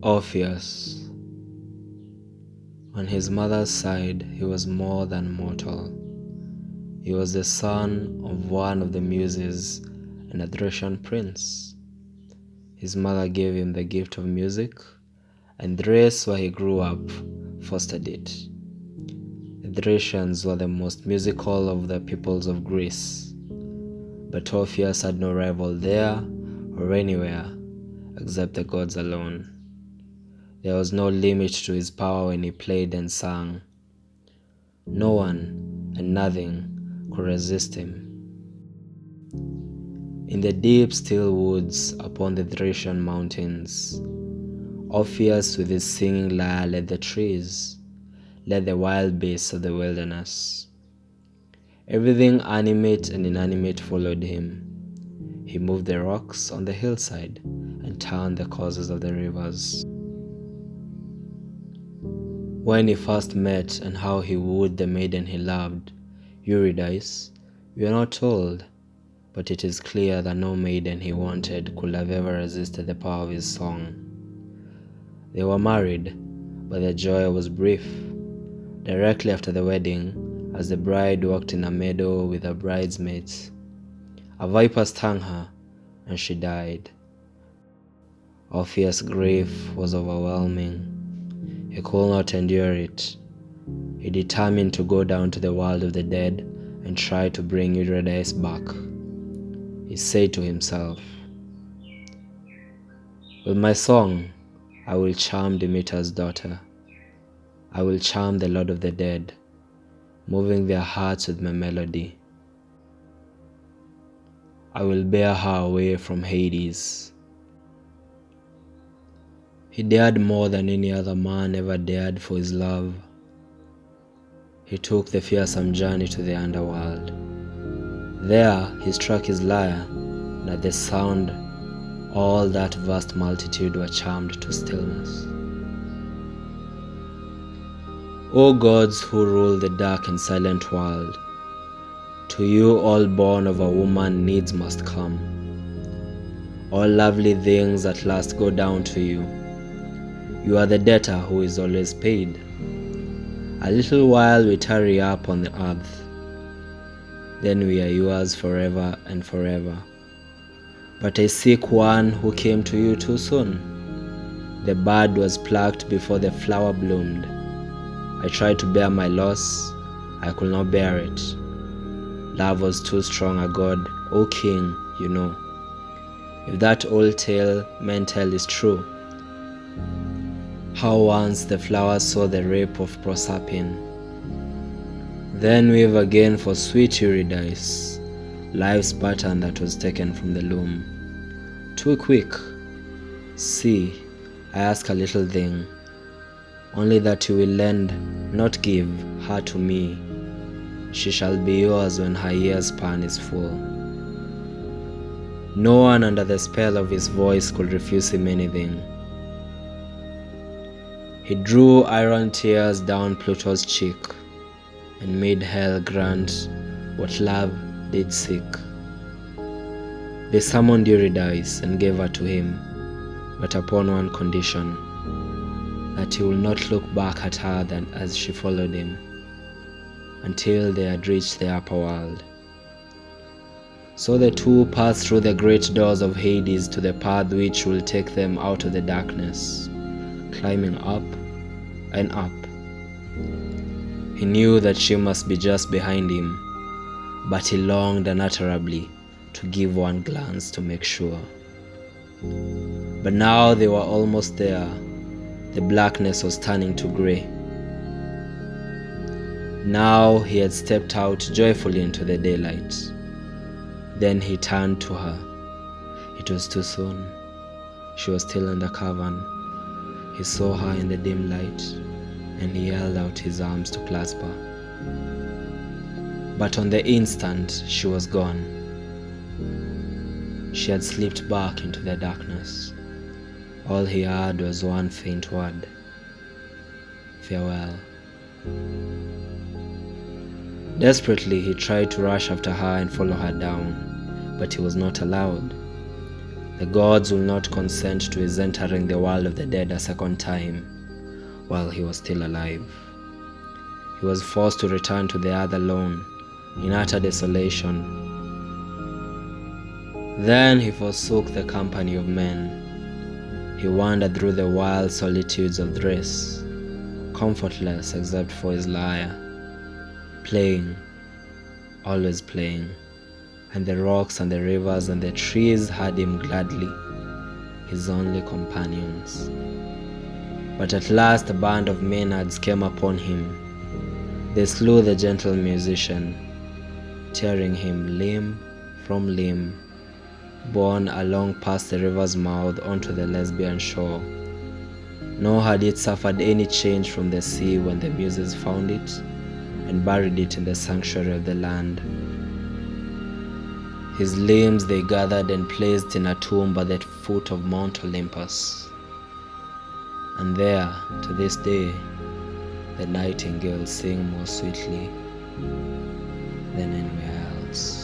Orpheus. On his mother's side, he was more than mortal. He was the son of one of the Muses and a Thracian prince. His mother gave him the gift of music, and Thrace, where he grew up, fostered it. The Thracians were the most musical of the peoples of Greece, but Orpheus had no rival there or anywhere except the gods alone. There was no limit to his power when he played and sang. No one and nothing could resist him. In the deep, still woods upon the Thracian mountains, Orpheus with his singing lyre led the trees, led the wild beasts of the wilderness. Everything animate and inanimate followed him. He moved the rocks on the hillside and turned the courses of the rivers. When he first met and how he wooed the maiden he loved, Eurydice, we are not told, but it is clear that no maiden he wanted could have ever resisted the power of his song. They were married, but their joy was brief. Directly after the wedding, as the bride walked in a meadow with her bridesmaids, a viper stung her, and she died. Orpheus' grief was overwhelming. He could not endure it. He determined to go down to the world of the dead and try to bring Eurydice back. He said to himself, "With my song, I will charm Demeter's daughter. I will charm the Lord of the Dead, moving their hearts with my melody. I will bear her away from Hades." He dared more than any other man ever dared for his love. He took the fearsome journey to the underworld. There he struck his lyre, and at the sound all that vast multitude were charmed to stillness. O gods who rule the dark and silent world, to you all born of a woman needs must come. All lovely things at last go down to you. You are the debtor who is always paid. A little while we tarry up on the earth, then we are yours forever and forever. But I seek one who came to you too soon. The bud was plucked before the flower bloomed. I tried to bear my loss, I could not bear it. Love was too strong a god, O king, you know. If that old tale men tell is true, how once the flowers saw the rape of Proserpine. Then weave again for sweet Eurydice, life's pattern that was taken from the loom. Too quick. See, I ask a little thing, only that you will lend, not give, her to me. She shall be yours when her year's span is full. No one under the spell of his voice could refuse him anything. He drew iron tears down Pluto's cheek and made hell grant what love did seek. They summoned Eurydice and gave her to him, but upon one condition, that he will not look back at her than as she followed him, until they had reached the upper world. So the two passed through the great doors of Hades to the path which will take them out of the darkness, climbing up and up. He knew that she must be just behind him, but he longed unutterably to give one glance to make sure. But now they were almost there. The blackness was turning to grey. Now he had stepped out joyfully into the daylight. Then he turned to her. It was too soon. She was still in the cavern. He saw her in the dim light, and he held out his arms to clasp her. But on the instant, she was gone. She had slipped back into the darkness. All he heard was one faint word: farewell. Desperately, he tried to rush after her and follow her down, but he was not allowed. The gods will not consent to his entering the world of the dead a second time while he was still alive. He was forced to return to the earth alone, in utter desolation. Then he forsook the company of men. He wandered through the wild solitudes of Thrace, comfortless except for his lyre, playing, always playing, and the rocks and the rivers and the trees heard him gladly, his only companions. But at last a band of Maenades came upon him. They slew the gentle musician, tearing him limb from limb, borne along past the river's mouth onto the Lesbian shore. Nor had it suffered any change from the sea when the Muses found it and buried it in the sanctuary of the land. His limbs they gathered and placed in a tomb by the foot of Mount Olympus. And there, to this day, the nightingales sing more sweetly than anywhere else.